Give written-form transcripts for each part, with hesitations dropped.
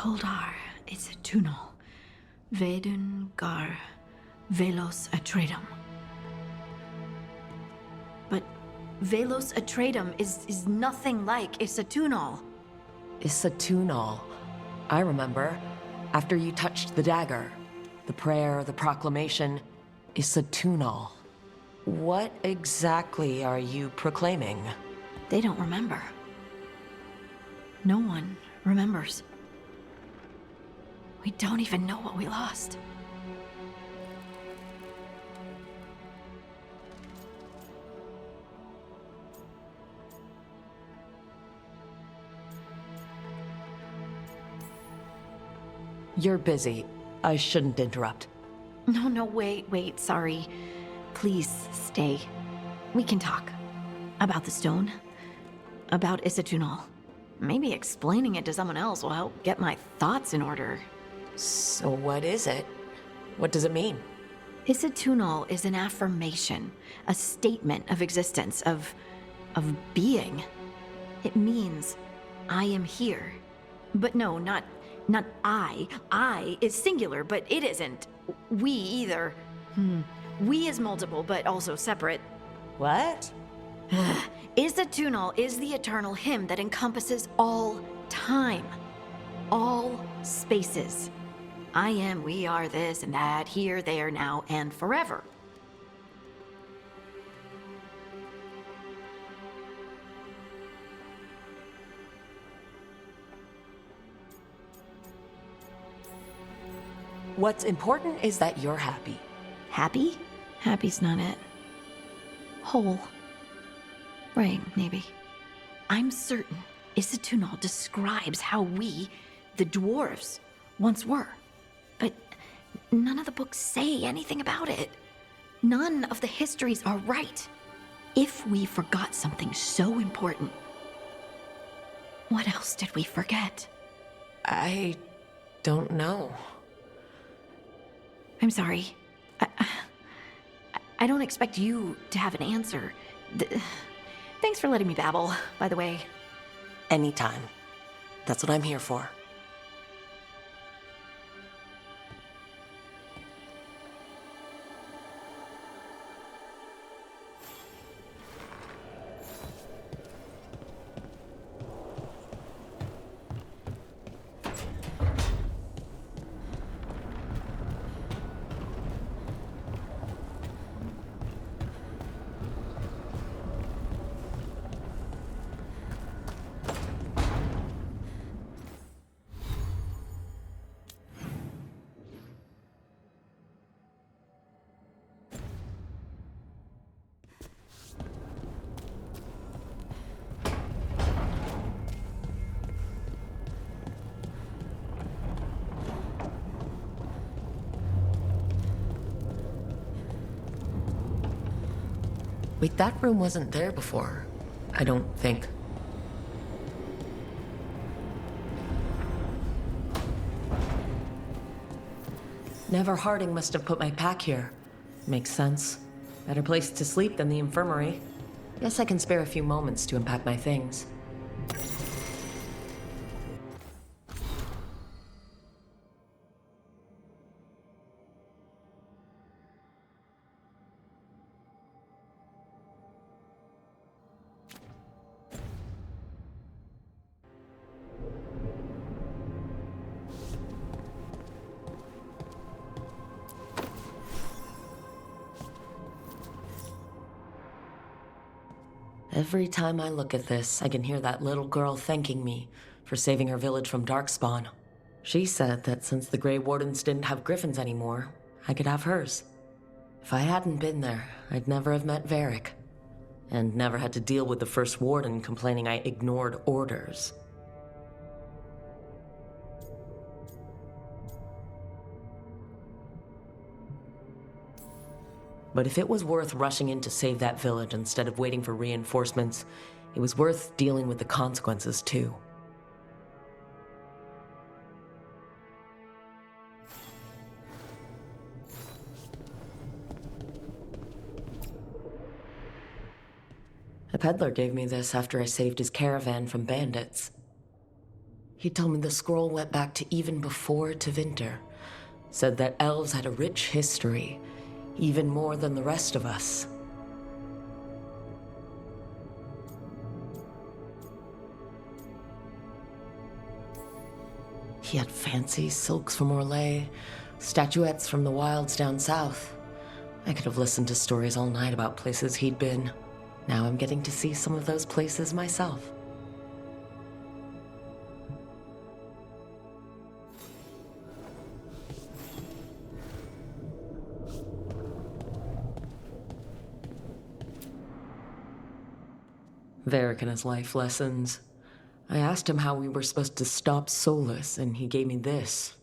Koldar, it's a tunel. Vedun gar velos atredum. But velos atredum is nothing like Isatunal. Isatunal. I remember. After you touched the dagger. The prayer, the proclamation. Isatunal. What exactly are you proclaiming? They don't remember. No one remembers. We don't even know what we lost. You're busy. I shouldn't interrupt. No, wait, sorry. Please stay. We can talk. About the stone. About Isatunal. Maybe explaining it to someone else will help get my thoughts in order. So what is it? What does it mean? Isatunal is an affirmation, a statement of existence, of being. It means, I am here. But no, not I. I is singular, but it isn't. We either. We is multiple, but also separate. What? Isatunal is the eternal hymn that encompasses all time. All spaces. I am, we are, this and that, here, there, now, and forever. What's important is that you're happy. Happy? Happy's not it. Whole. Right, maybe. I'm certain Isatunal describes how we, the dwarves, once were. But none of the books say anything about it. None of the histories are right. If we forgot something so important, what else did we forget? I don't know. I'm sorry. I don't expect you to have an answer. Thanks for letting me babble, by the way. Anytime. That's what I'm here for. Wait, that room wasn't there before. I don't think. Never Harding must have put my pack here. Makes sense. Better place to sleep than the infirmary. Guess I can spare a few moments to unpack my things. Every time I look at this, I can hear that little girl thanking me for saving her village from Darkspawn. She said that since the Grey Wardens didn't have griffins anymore, I could have hers. If I hadn't been there, I'd never have met Varric, and never had to deal with the First Warden complaining I ignored orders. But if it was worth rushing in to save that village instead of waiting for reinforcements, it was worth dealing with the consequences too. A peddler gave me this after I saved his caravan from bandits. He told me the scroll went back to even before Tevinter. Said that elves had a rich history, even more than the rest of us. He had fancy silks from Orlais, statuettes from the wilds down south. I could have listened to stories all night about places he'd been. Now I'm getting to see some of those places myself. Varric and his life lessons. I asked him how we were supposed to stop Solus, and he gave me this.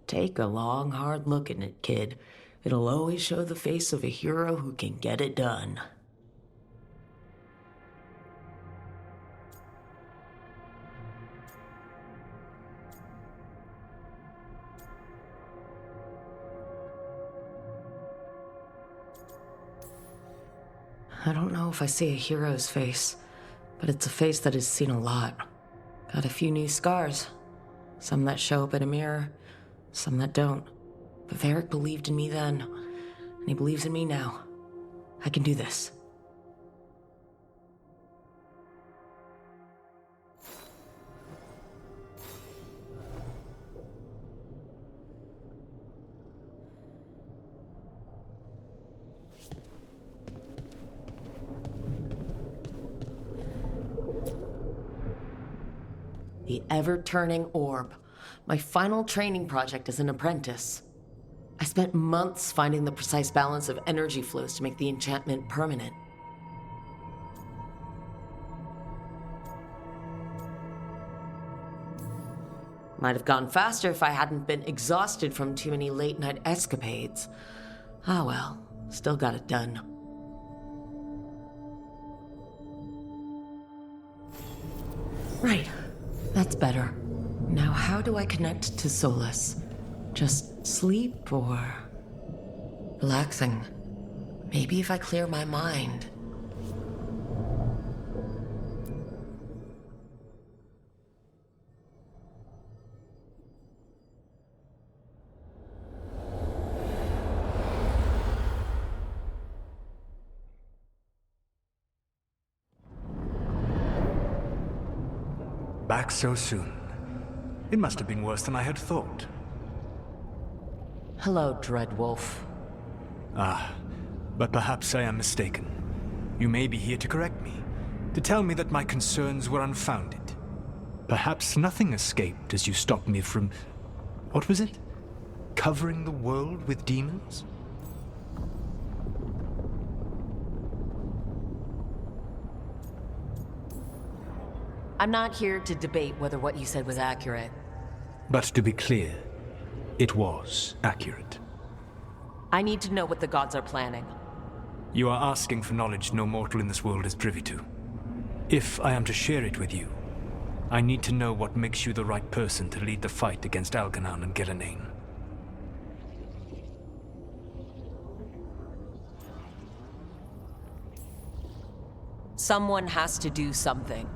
Take a long, hard look at it, kid. It'll always show the face of a hero who can get it done. I don't know if I see a hero's face, but it's a face that has seen a lot. Got a few new scars. Some that show up in a mirror, some that don't. But Varric believed in me then, and he believes in me now. I can do this. The ever-turning orb. My final training project as an apprentice. I spent months finding the precise balance of energy flows to make the enchantment permanent. Might have gone faster if I hadn't been exhausted from too many late-night escapades. Ah well, still got it done. Right. That's better. Now how do I connect to Solus? Just sleep or relaxing? Maybe if I clear my mind. Back so soon. It must have been worse than I had thought. Hello, Dreadwolf. Ah, but perhaps I am mistaken. You may be here to correct me, to tell me that my concerns were unfounded. Perhaps nothing escaped as you stopped me from... what was it? Covering the world with demons? I'm not here to debate whether what you said was accurate. But to be clear, it was accurate. I need to know what the gods are planning. You are asking for knowledge no mortal in this world is privy to. If I am to share it with you, I need to know what makes you the right person to lead the fight against Algernon and Gillenane. Someone has to do something.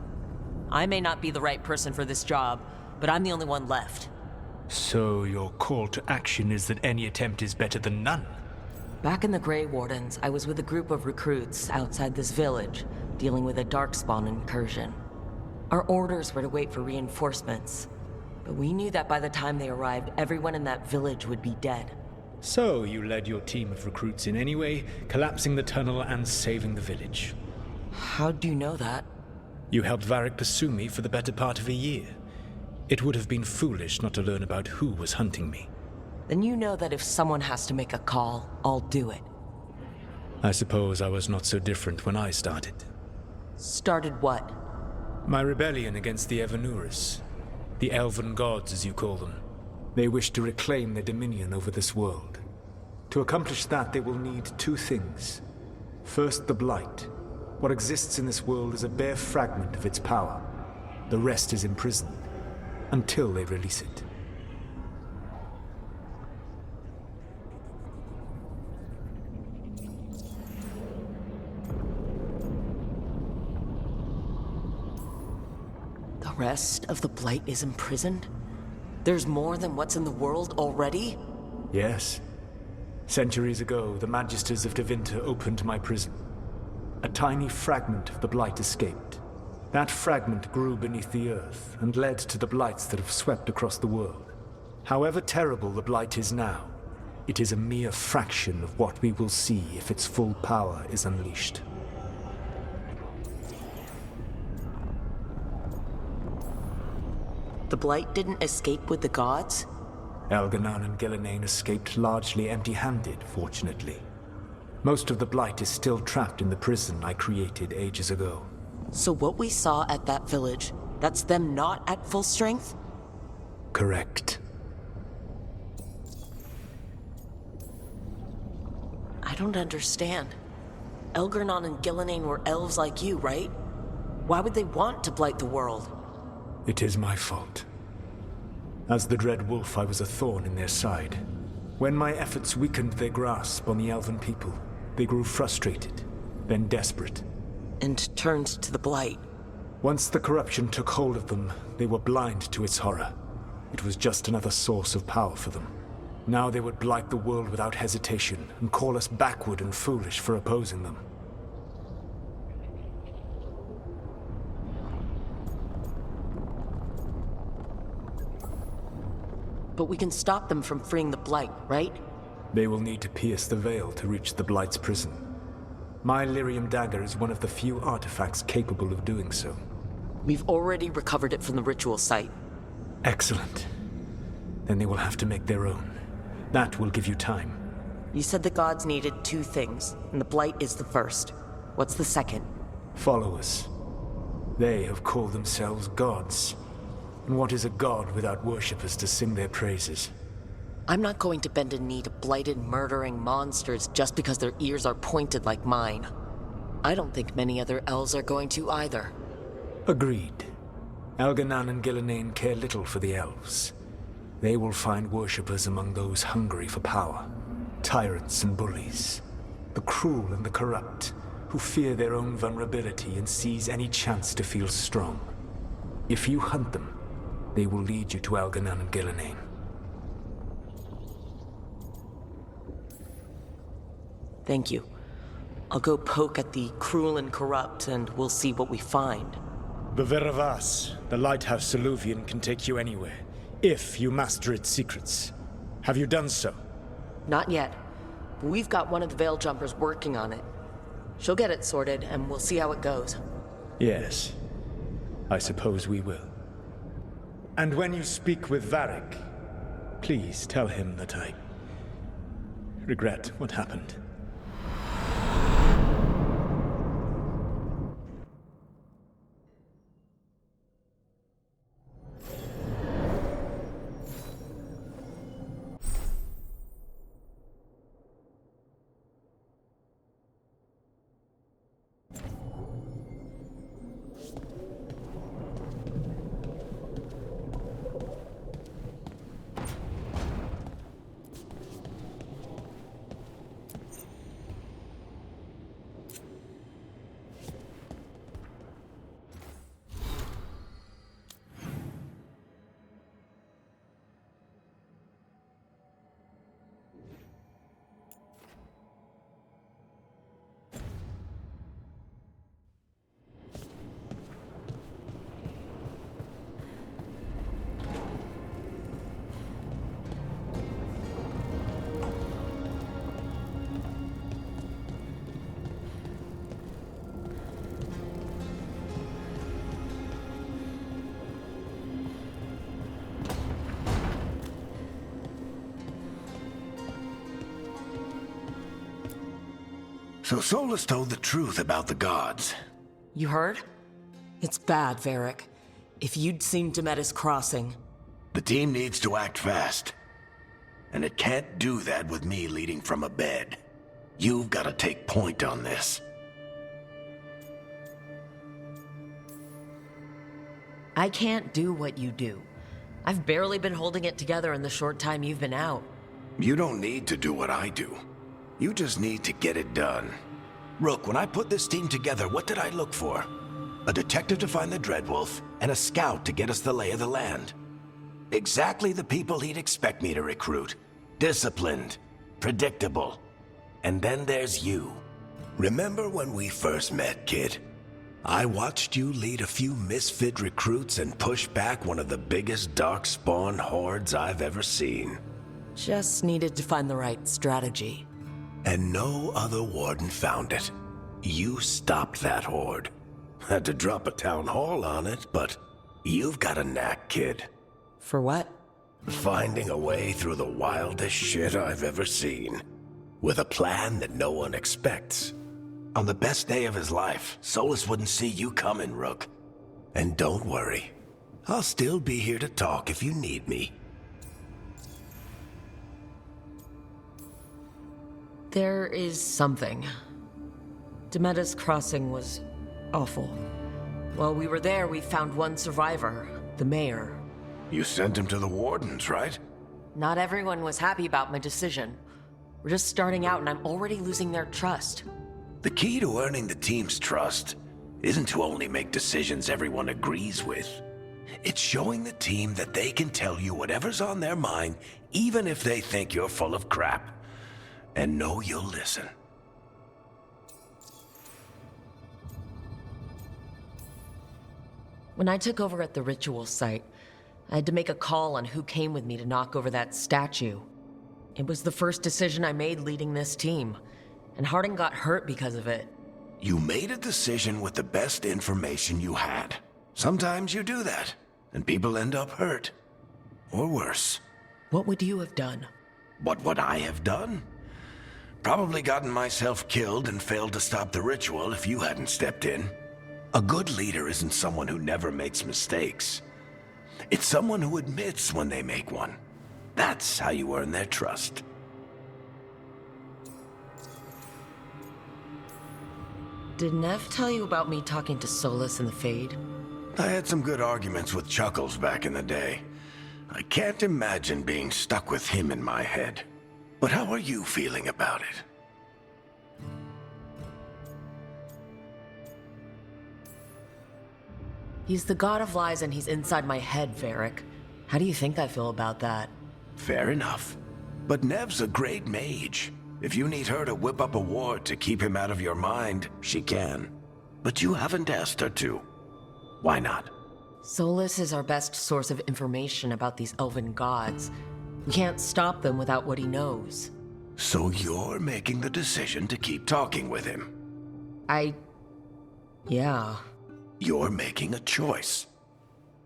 I may not be the right person for this job, but I'm the only one left. So your call to action is that any attempt is better than none? Back in the Grey Wardens, I was with a group of recruits outside this village, dealing with a darkspawn incursion. Our orders were to wait for reinforcements, but we knew that by the time they arrived, everyone in that village would be dead. So you led your team of recruits in any way, collapsing the tunnel and saving the village. How'd you know that? You helped Varric pursue me for the better part of a year. It would have been foolish not to learn about who was hunting me. Then you know that if someone has to make a call, I'll do it. I suppose I was not so different when I started. Started what? My rebellion against the Evanurus. The elven gods, as you call them. They wish to reclaim their dominion over this world. To accomplish that, they will need two things. First, the Blight. What exists in this world is a bare fragment of its power. The rest is imprisoned, until they release it. The rest of the Blight is imprisoned? There's more than what's in the world already? Yes. Centuries ago, the Magisters of Tevinter opened my prison. A tiny fragment of the Blight escaped. That fragment grew beneath the earth and led to the Blights that have swept across the world. However terrible the Blight is now, it is a mere fraction of what we will see if its full power is unleashed. The Blight didn't escape with the gods? Elganan and Gillenane escaped largely empty-handed, fortunately. Most of the Blight is still trapped in the prison I created ages ago. So what we saw at that village, that's them not at full strength? Correct. I don't understand. Elgarnon and Gillenane were elves like you, right? Why would they want to blight the world? It is my fault. As the Dread Wolf, I was a thorn in their side. When my efforts weakened their grasp on the Elven people, they grew frustrated, then desperate. And turned to the Blight. Once the corruption took hold of them, they were blind to its horror. It was just another source of power for them. Now they would blight the world without hesitation and call us backward and foolish for opposing them. But we can stop them from freeing the Blight, right? They will need to pierce the veil to reach the Blight's prison. My Lyrium dagger is one of the few artifacts capable of doing so. We've already recovered it from the ritual site. Excellent. Then they will have to make their own. That will give you time. You said the gods needed two things, and the Blight is the first. What's the second? Followers. They have called themselves gods. And what is a god without worshippers to sing their praises? I'm not going to bend a knee to blighted, murdering monsters just because their ears are pointed like mine. I don't think many other elves are going to either. Agreed. Elganan and Gillenane care little for the elves. They will find worshippers among those hungry for power. Tyrants and bullies. The cruel and the corrupt, who fear their own vulnerability and seize any chance to feel strong. If you hunt them, they will lead you to Elganan and Gillenane. Thank you. I'll go poke at the cruel and corrupt, and we'll see what we find. The Veravas, the lighthouse Soluvian, can take you anywhere, if you master its secrets. Have you done so? Not yet, but we've got one of the Veil Jumpers working on it. She'll get it sorted, and we'll see how it goes. Yes. I suppose we will. And when you speak with Varric, please tell him that I regret what happened. So Solus told the truth about the gods. You heard? It's bad, Varric. If you'd seen Demetis crossing... The team needs to act fast. And it can't do that with me leading from a bed. You've got to take point on this. I can't do what you do. I've barely been holding it together in the short time you've been out. You don't need to do what I do. You just need to get it done. Rook, when I put this team together, what did I look for? a detective to find the Dreadwolf, and a scout to get us the lay of the land. Exactly the people he'd expect me to recruit. Disciplined, predictable. And then there's you. Remember when we first met, kid? I watched you lead a few misfit recruits and push back one of the biggest darkspawn hordes I've ever seen. Just needed to find the right strategy. And no other warden found it. You stopped that horde. Had to drop a town hall on it, but you've got a knack, kid. For what? Finding a way through the wildest shit I've ever seen. With a plan that no one expects. On the best day of his life, Solus wouldn't see you coming, Rook. And don't worry. I'll still be here to talk if you need me. There is something. Demeda's crossing was awful. While we were there, we found one survivor, the mayor. You sent him to the wardens, right? Not everyone was happy about my decision. We're just starting out and I'm already losing their trust. The key to earning the team's trust isn't to only make decisions everyone agrees with. It's showing the team that they can tell you whatever's on their mind, even if they think you're full of crap. And know you'll listen. When I took over at the ritual site, I had to make a call on who came with me to knock over that statue. It was the first decision I made leading this team, and Harding got hurt because of it. You made a decision with the best information you had. Sometimes you do that, and people end up hurt. Or worse. What would you have done? What would I have done? Probably gotten myself killed and failed to stop the ritual if you hadn't stepped in. A good leader isn't someone who never makes mistakes. It's someone who admits when they make one. That's how you earn their trust. Did Nev tell you about me talking to Solus in the Fade? I had some good arguments with Chuckles back in the day. I can't imagine being stuck with him in my head. But how are you feeling about it? He's the god of lies and he's inside my head, Varric. How do you think I feel about that? Fair enough. But Nev's a great mage. If you need her to whip up a ward to keep him out of your mind, she can. But you haven't asked her to. Why not? Solus is our best source of information about these elven gods. We can't stop them without what he knows. So you're making the decision to keep talking with him? Yeah. You're making a choice.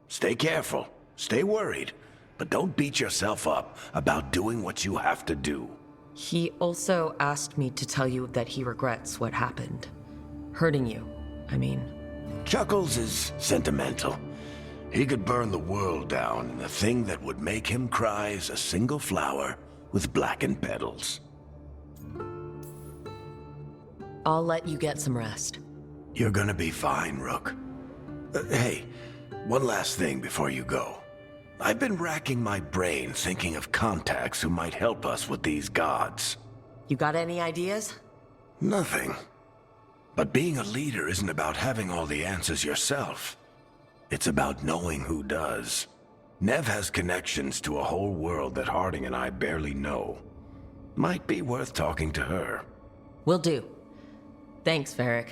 Stay careful, stay worried, but don't beat yourself up about doing what you have to do. He also asked me to tell you that he regrets what happened. Hurting you, I mean. Chuckles is sentimental. He could burn the world down, and the thing that would make him cry is a single flower with blackened petals. I'll let you get some rest. You're gonna be fine, Rook. Hey, one last thing before you go. I've been racking my brain thinking of contacts who might help us with these gods. You got any ideas? Nothing. But being a leader isn't about having all the answers yourself. It's about knowing who does. Nev has connections to a whole world that Harding and I barely know. Might be worth talking to her. Will do. Thanks, Varric.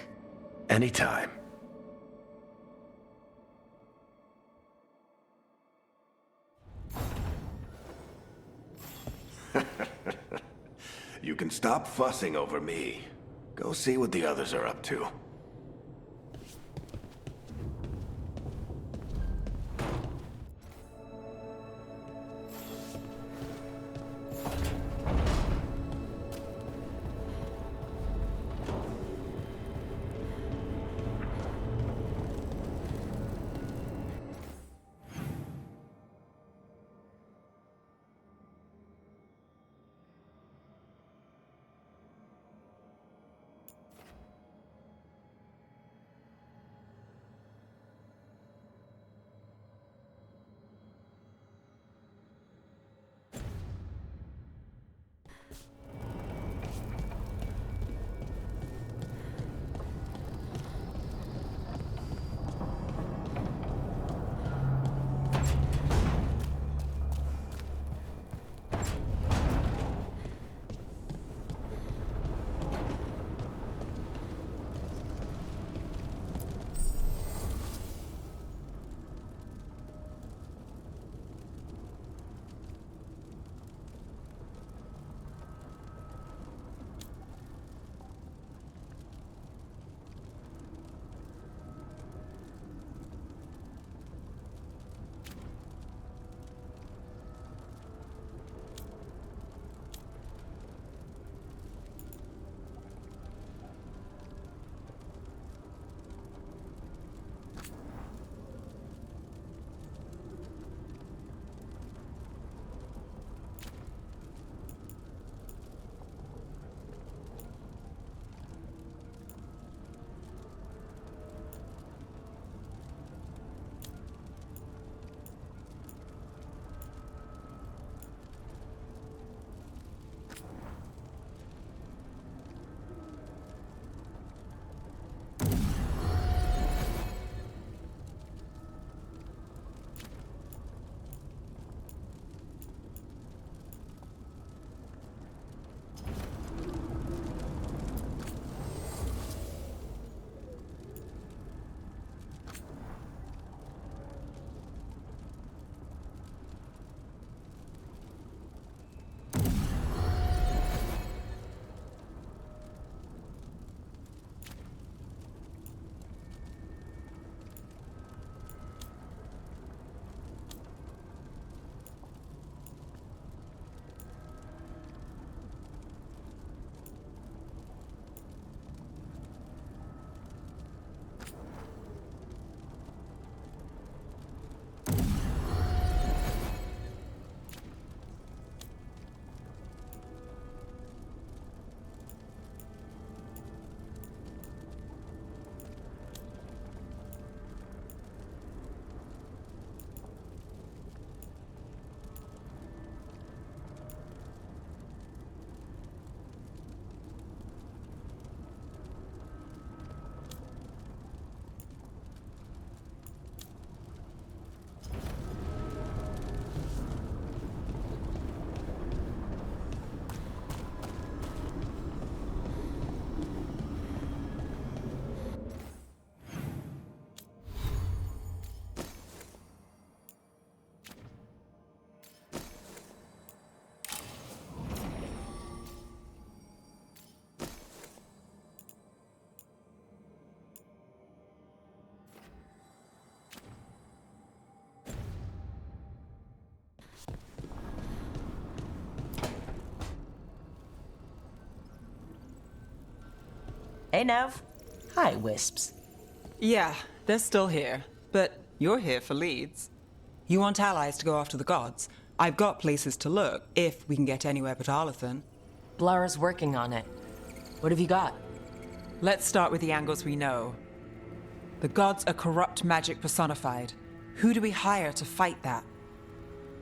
Anytime. You can stop fussing over me. Go see what the others are up to. Hey, Nev. Hi, Wisps. Yeah, they're still here, but you're here for leads. You want allies to go after the gods? I've got places to look, if we can get anywhere but Arlathan. Blara's working on it. What have you got? Let's start with the angles we know. The gods are corrupt magic personified. Who do we hire to fight that?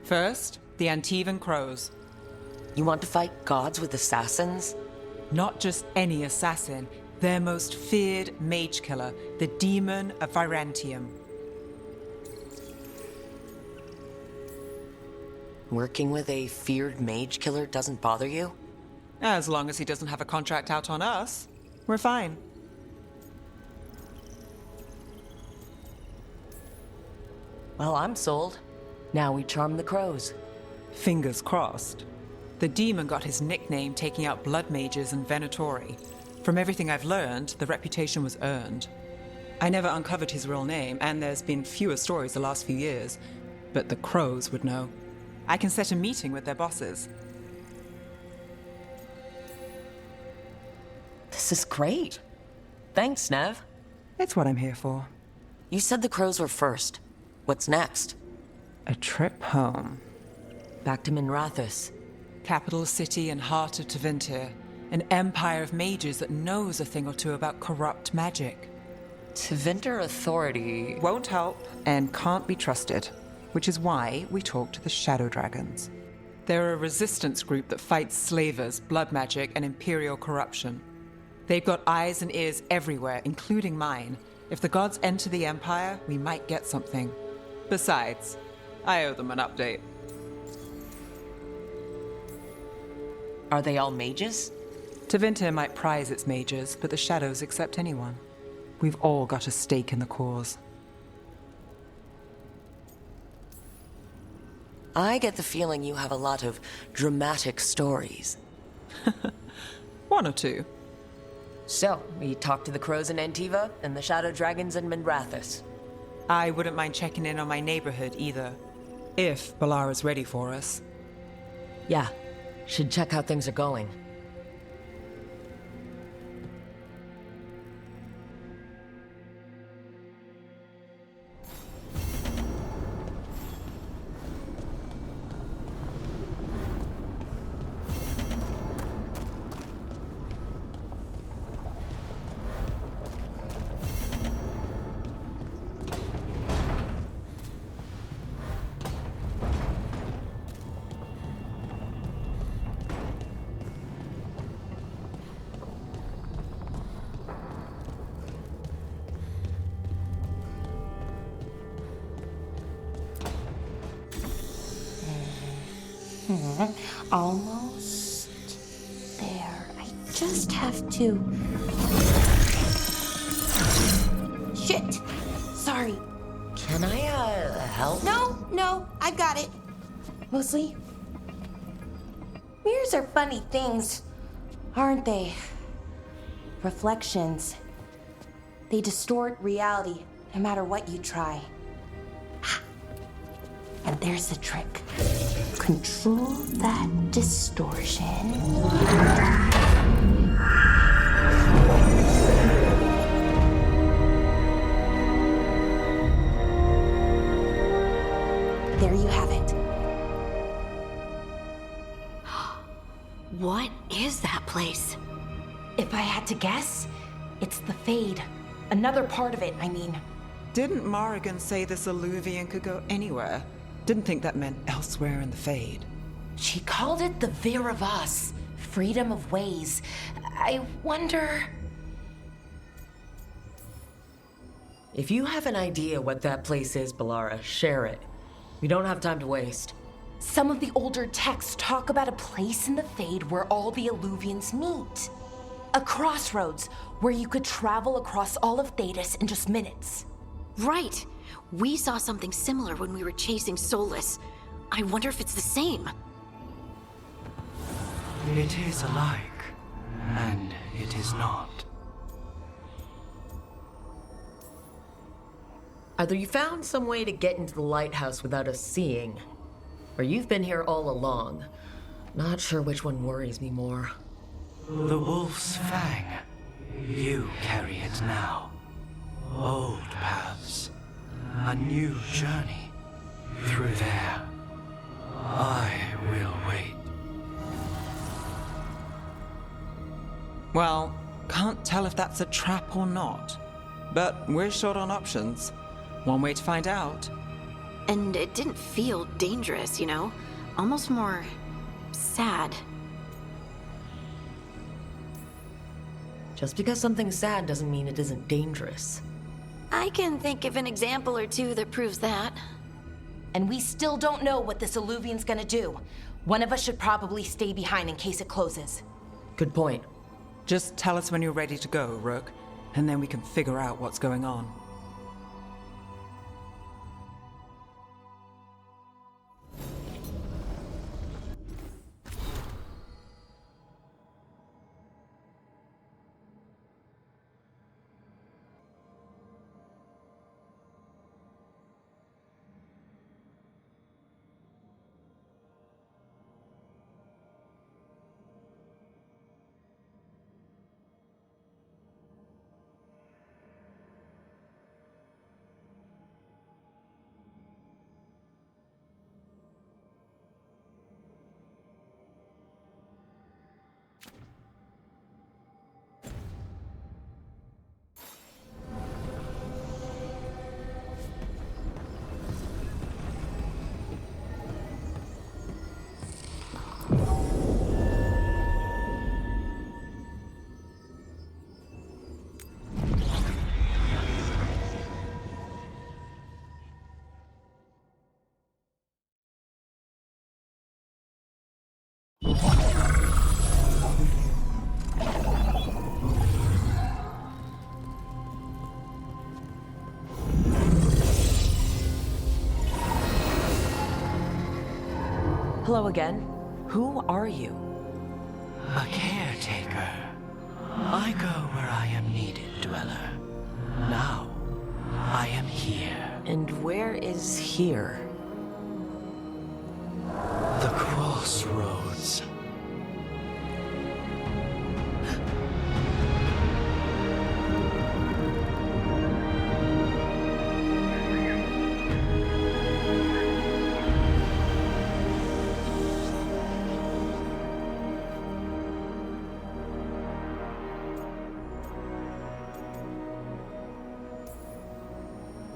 First, the Antivan Crows. You want to fight gods with assassins? Not just any assassin, their most feared mage killer, the Demon of Virantium. Working with a feared mage killer doesn't bother you? As long as he doesn't have a contract out on us, we're fine. Well, I'm sold. Now we charm the crows. Fingers crossed. The demon got his nickname taking out blood mages and Venatori. From everything I've learned, the reputation was earned. I never uncovered his real name, and there's been fewer stories the last few years, but the crows would know. I can set a meeting with their bosses. This is great. Thanks, Nev. It's what I'm here for. You said the crows were first. What's next? A trip home. Back to Minrathous. Capital city and heart of Tevinter. An empire of mages that knows a thing or two about corrupt magic. Tevinter authority... Won't help and can't be trusted, which is why we talk to the Shadow Dragons. They're a resistance group that fights slavers, blood magic, and imperial corruption. They've got eyes and ears everywhere, including mine. If the gods enter the Empire, we might get something. Besides, I owe them an update. Are they all mages? Tevinter might prize its mages, but the Shadows accept anyone. We've all got a stake in the cause. I get the feeling you have a lot of dramatic stories. One or two. So, we talked to the crows in Antiva and the shadow dragons in Minrathous. I wouldn't mind checking in on my neighborhood either. If Balara's ready for us. Yeah, should check how things are going. Almost there. I just have to... Shit! Sorry. Can I, help? No, I've got it. Mostly, mirrors are funny things, aren't they? Reflections. They distort reality, no matter what you try. And there's the trick. Control that distortion. There you have it. What is that place? If I had to guess, it's the Fade. Another part of it, I mean. Didn't Morrigan say this Alluvian could go anywhere? Didn't think that meant elsewhere in the Fade. She called it the Veilguard, freedom of ways. I wonder... If you have an idea what that place is, Balara, share it. We don't have time to waste. Some of the older texts talk about a place in the Fade where all the Alluvians meet. A crossroads where you could travel across all of Thedas in just minutes. Right. We saw something similar when we were chasing Solus. I wonder if it's the same. It is alike, and it is not. Either you found some way to get into the lighthouse without us seeing, or you've been here all along. Not sure which one worries me more. The wolf's fang. You carry it now. Old paths. A new journey. Through there. I will wait. Well, can't tell if that's a trap or not. But we're short on options. One way to find out. And it didn't feel dangerous, you know? Almost more sad. Just because something's sad doesn't mean it isn't dangerous. I can think of an example or two that proves that. And we still don't know what this alluvian's gonna do. One of us should probably stay behind in case it closes. Good point. Just tell us when you're ready to go, Rook, and then we can figure out what's going on. Hello again. Who are you? A caretaker. I go where I am needed, Dweller. Now, I am here. And where is here? The Crossroads.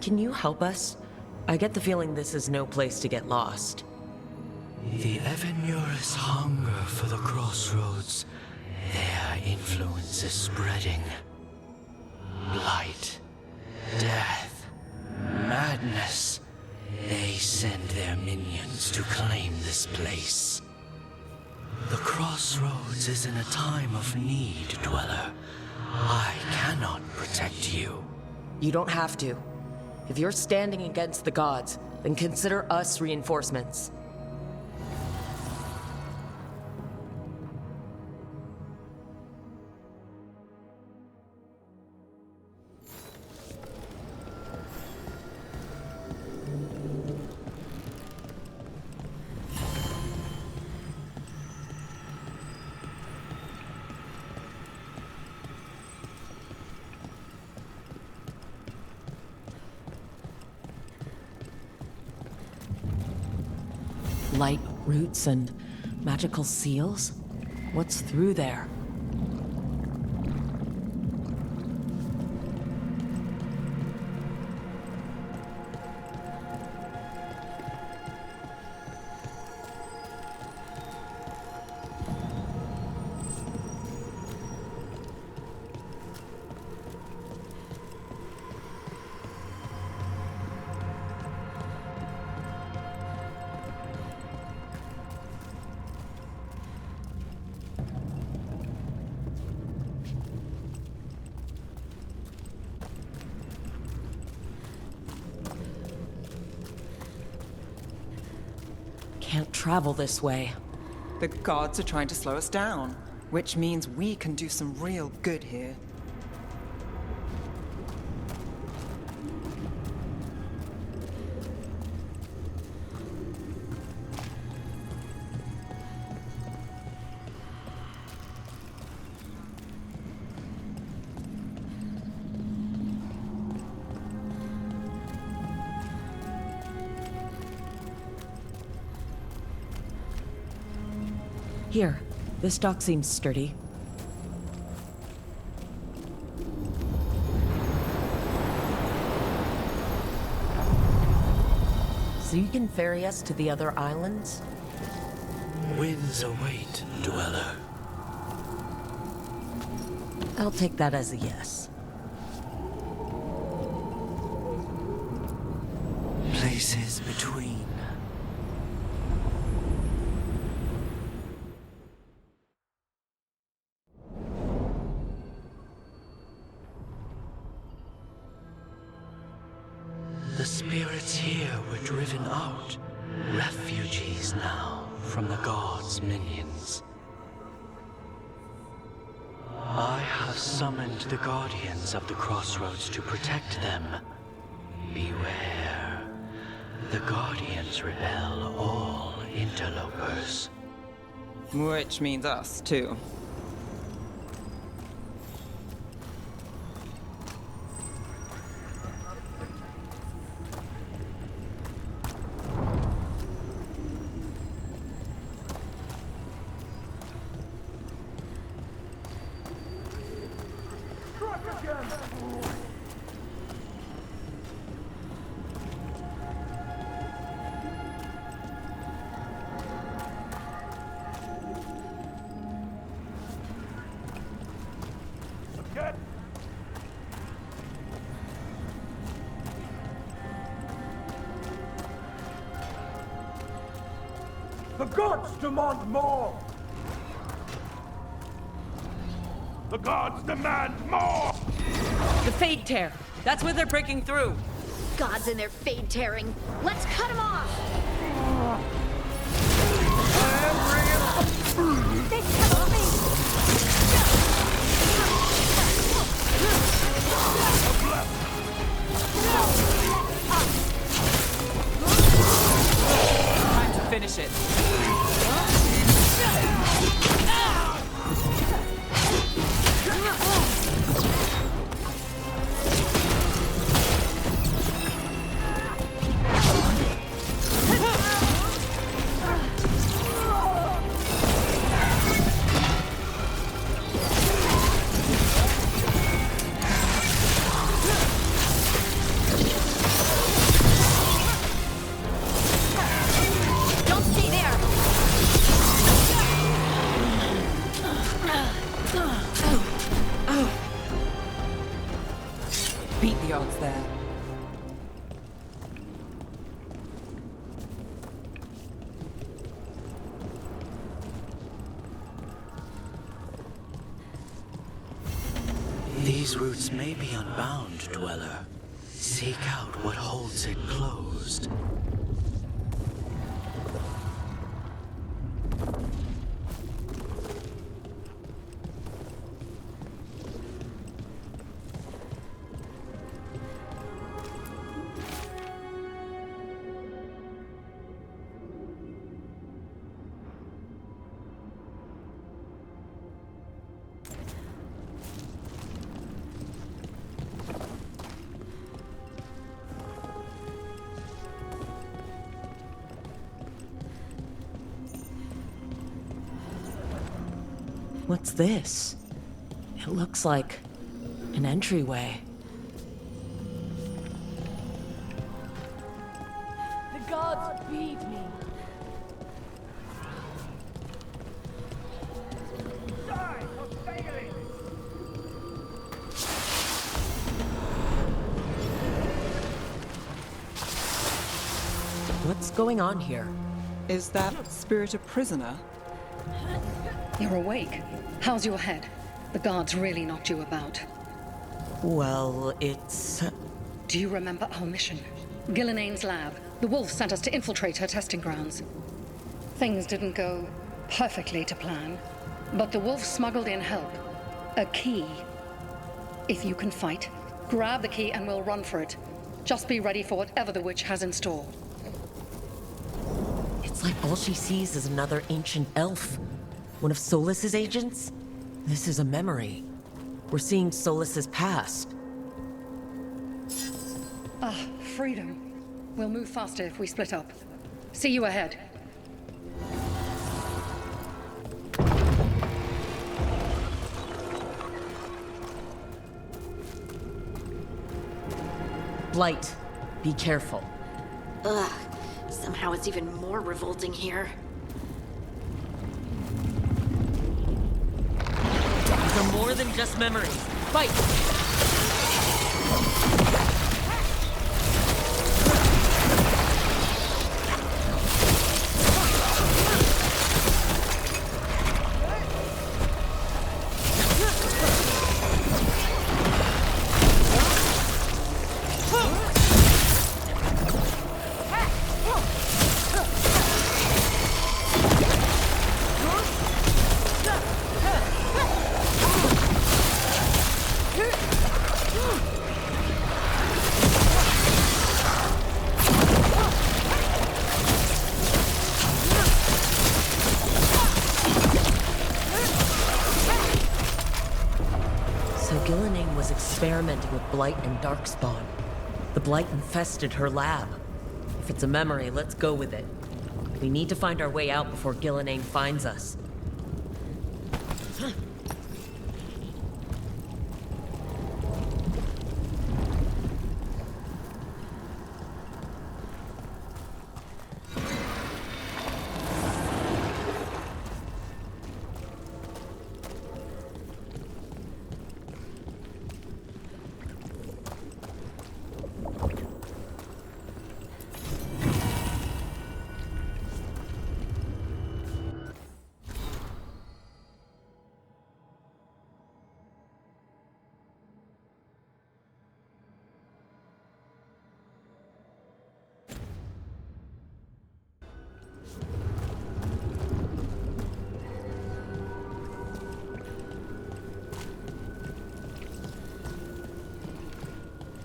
Can you help us? I get the feeling this is no place to get lost. The Evanurus hunger for the Crossroads. Their influence is spreading. Blight, death, madness. They send their minions to claim this place. The Crossroads is in a time of need, Dweller. I cannot protect you. You don't have to. If you're standing against the gods, then consider us reinforcements. Light roots and magical seals? What's through there? Can't travel this way. The gods are trying to slow us down, which means we can do some real good here. Here, this dock seems sturdy. So you can ferry us to the other islands? Winds await, dweller. I'll take that as a yes. Places between. The spirits here were driven out, refugees now from the gods' minions. I have summoned the guardians of the crossroads to protect them. Beware. The guardians repel all interlopers. Which means us, too. The gods demand more! The gods demand more! The Fade Tear! That's where they're breaking through! Gods and their fade tearing. Let's cut them off! They killed me! Time to finish it. Don't stay there! Beat the odds there. These routes may be unbound, dweller. Seek out what holds it closed. What's this? It looks like an entryway. The gods feed me. Die for failing! What's going on here? Is that spirit a prisoner? You're awake. How's your head? The guards really knocked you about. Well, it's... Do you remember our mission? Gillinane's lab. The wolf sent us to infiltrate her testing grounds. Things didn't go perfectly to plan, but the wolf smuggled in help. A key. If you can fight, grab the key and we'll run for it. Just be ready for whatever the witch has in store. It's like all she sees is another ancient elf. One of Solas's agents? This is a memory. We're seeing Solas's past. Ah, freedom. We'll move faster if we split up. See you ahead. Blight, be careful. Ugh. Somehow it's even more revolting here. These are more than just memories. Fight! Experimenting with Blight and Darkspawn. The Blight infested her lab. If it's a memory, let's go with it. We need to find our way out before Gillenane finds us.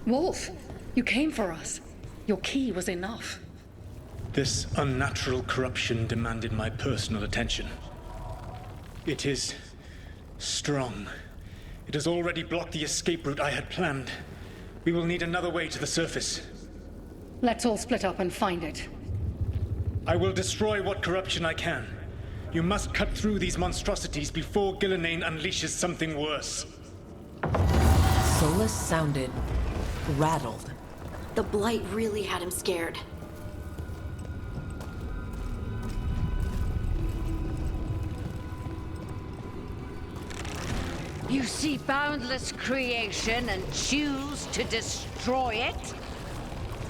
Wolf, you came for us. Your key was enough. This unnatural corruption demanded my personal attention. It is strong. It has already blocked the escape route I had planned. We will need another way to the surface. Let's all split up and find it. I will destroy what corruption I can. You must cut through these monstrosities before Gillenane unleashes something worse. Solus sounded rattled. The Blight really had him scared. You see boundless creation and choose to destroy it?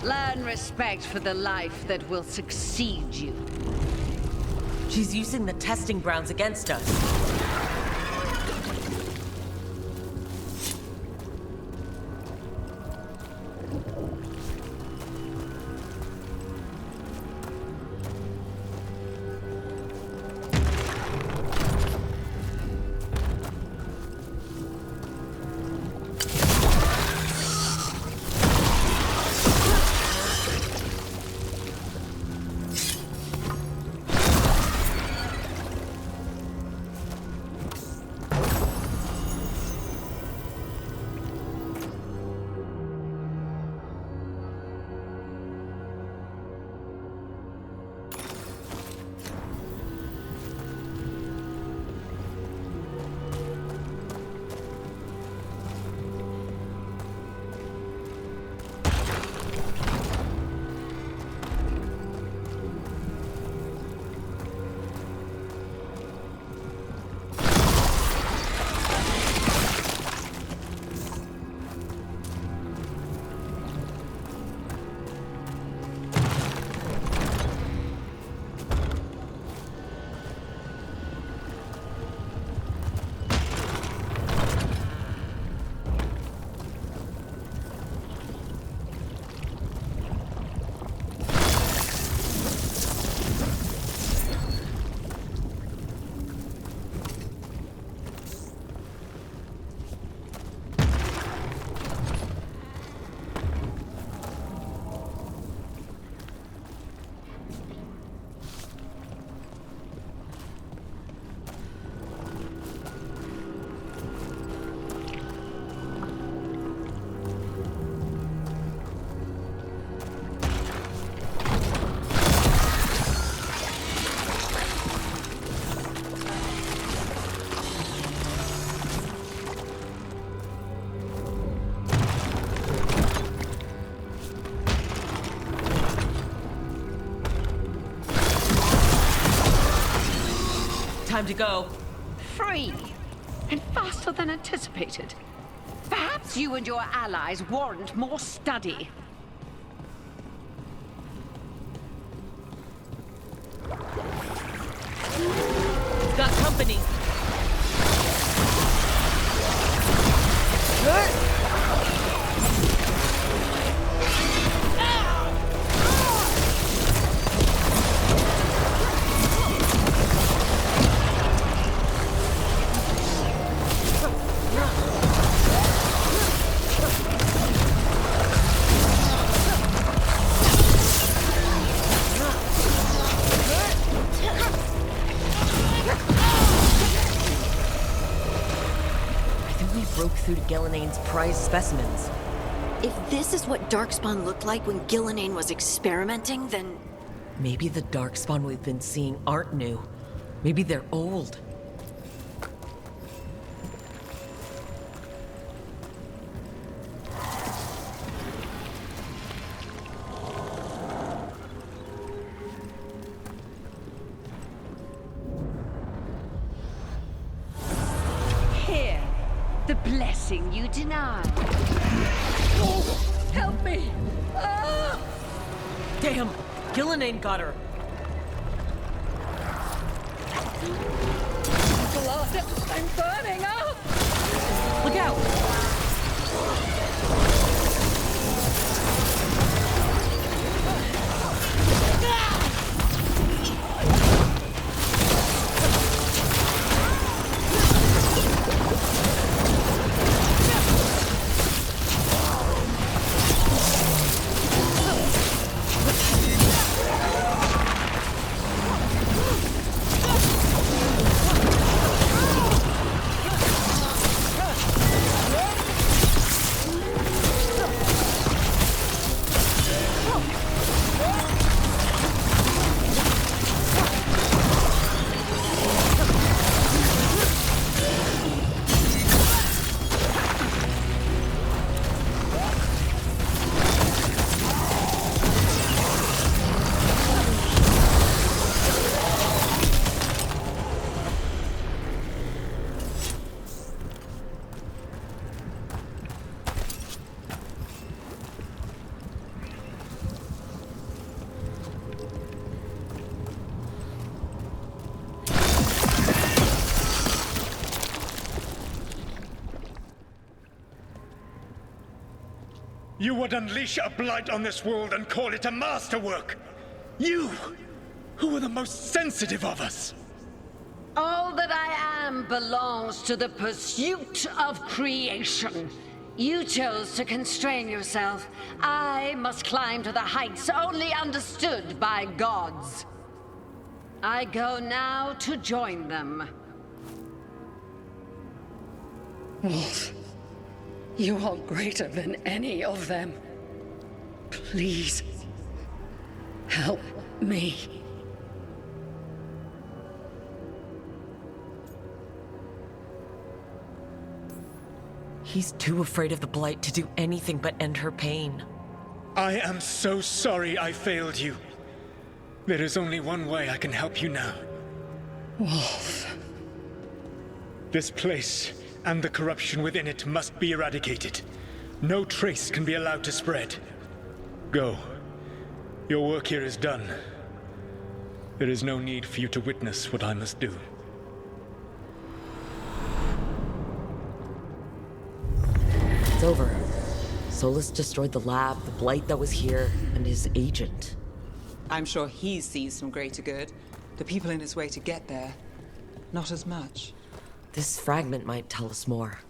Learn respect for the life that will succeed you. She's using the testing grounds against us. time to go. Free. And faster than anticipated. Perhaps you and your allies warrant more study. Got company. Through to Gillinane's prized specimens. If this is what Darkspawn looked like when Gillinane was experimenting, then... Maybe the Darkspawn we've been seeing aren't new. Maybe they're old. The blessing you denied. Oh, help me! Ah! Damn! Gillinane got her! Blood! I'm burning up! Look out! You would unleash a blight on this world and call it a masterwork! You, who were the most sensitive of us! All that I am belongs to the pursuit of creation. You chose to constrain yourself. I must climb to the heights only understood by gods. I go now to join them. Wolf, you are greater than any of them. Please, help me. He's too afraid of the Blight to do anything but end her pain. I am so sorry I failed you. There is only one way I can help you now. Wolf. This place and the corruption within it must be eradicated. No trace can be allowed to spread. Go. Your work here is done. There is no need for you to witness what I must do. It's over. Solus destroyed the lab, the Blight that was here, and his agent. I'm sure he sees some greater good. The people in his way to get there, not as much. This fragment might tell us more.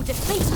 defeat.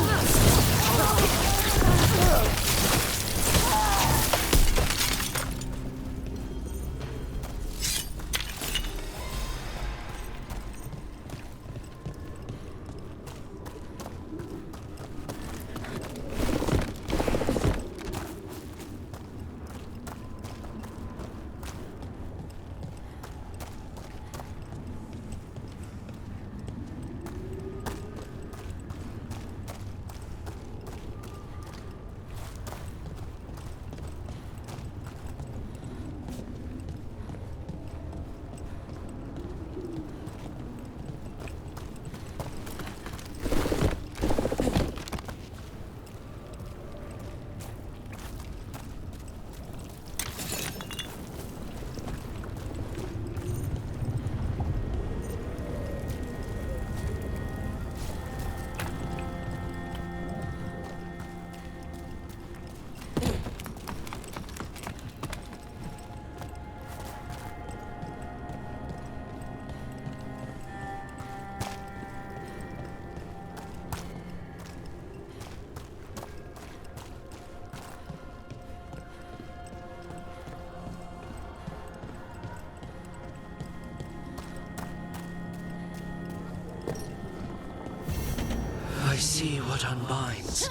I see what unbinds.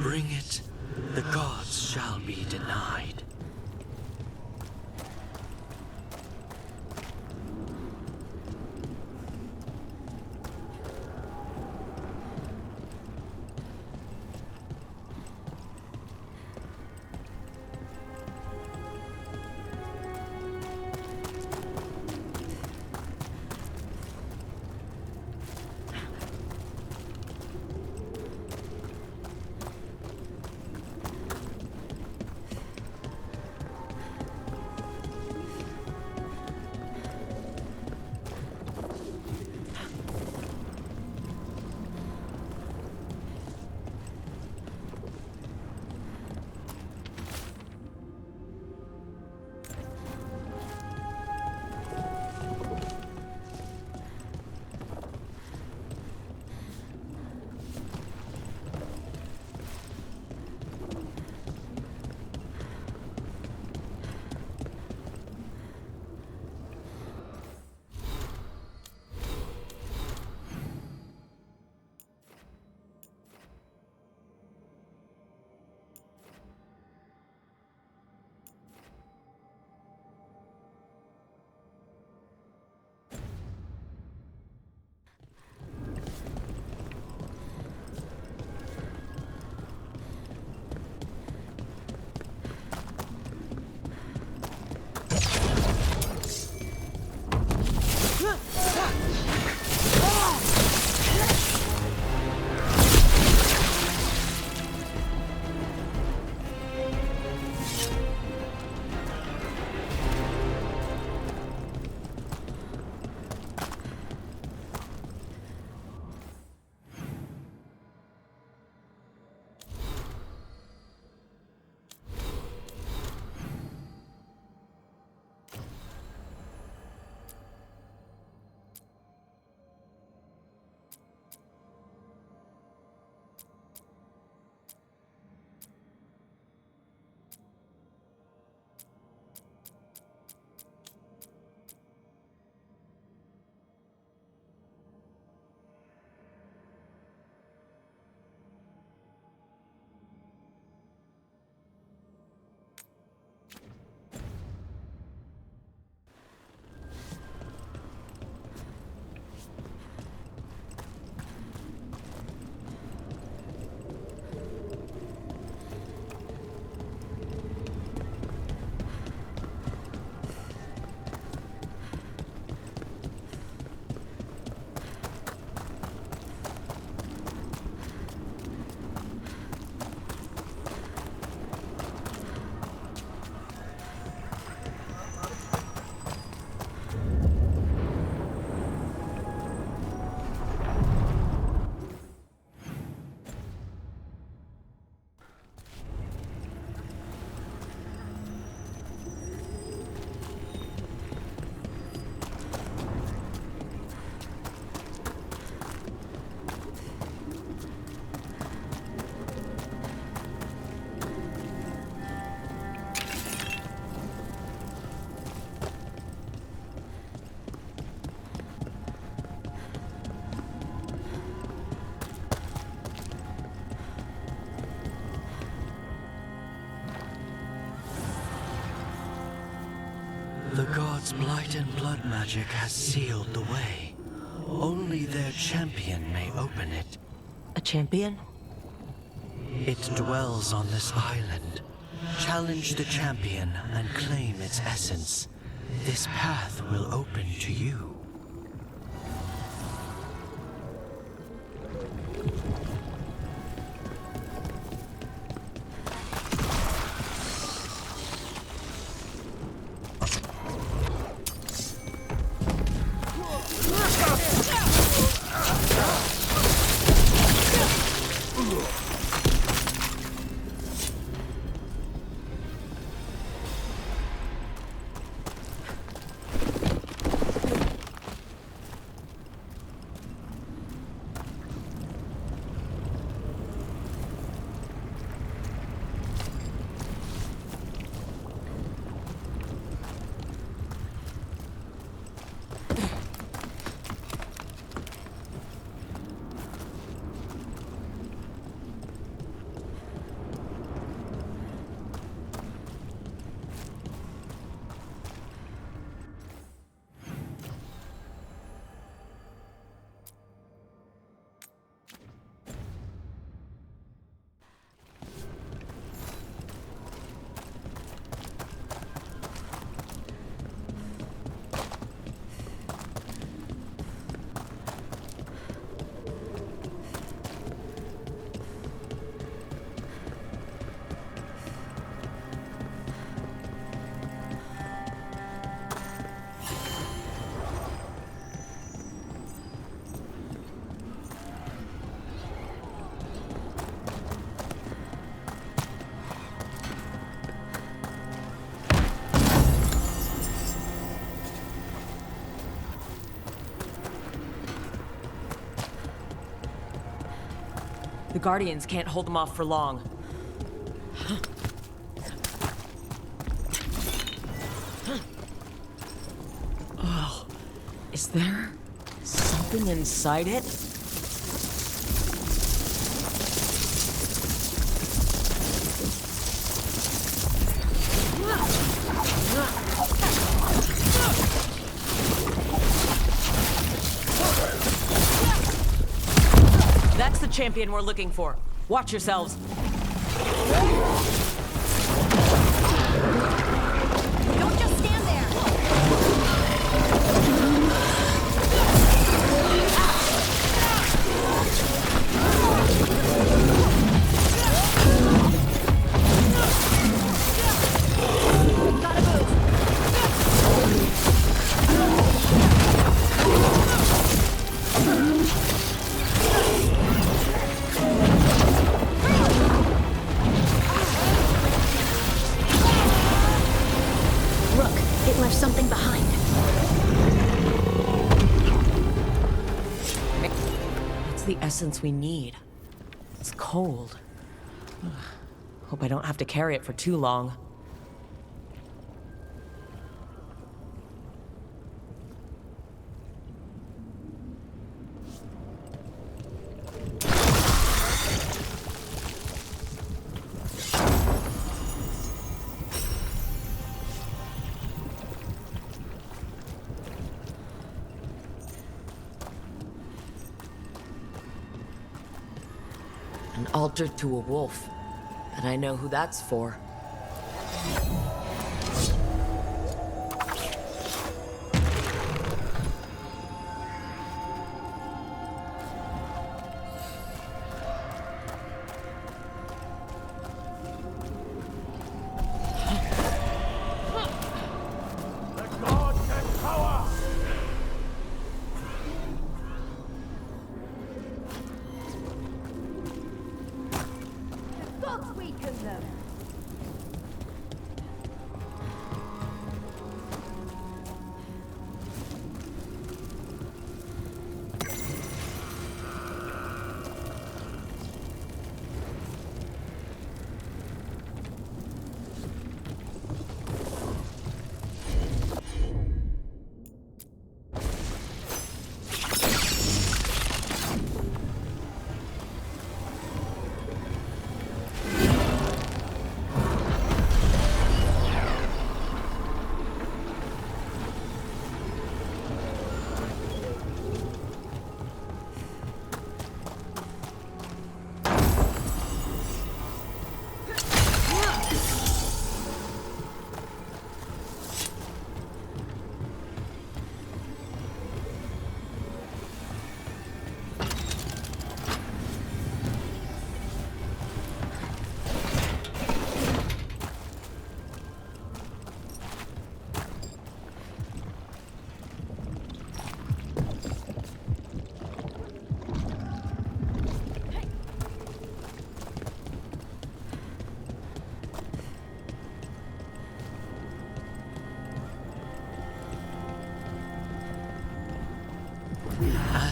Bring it, the gods shall be denied. The gods' blight and blood magic has sealed the way. Only their champion may open it. A champion? It dwells on this island. Challenge the champion and claim its essence. This path will open to you. The Guardians can't hold them off for long. Oh, is there something inside it? That's the champion we're looking for. Watch yourselves. Don't just stand there! Gotta move! It left something behind. It's the essence we need. It's cold. Ugh. Hope I don't have to carry it for too long. An altar to a wolf. And I know who that's for.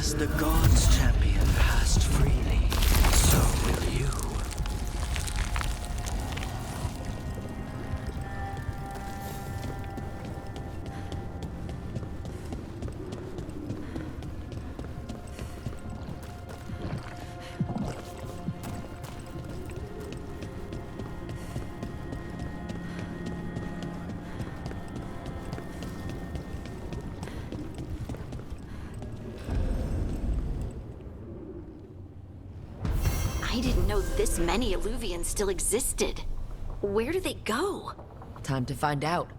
As the gods' champion passed freely, so will you. I didn't know this many Illuvians still existed. Where do they go? Time to find out.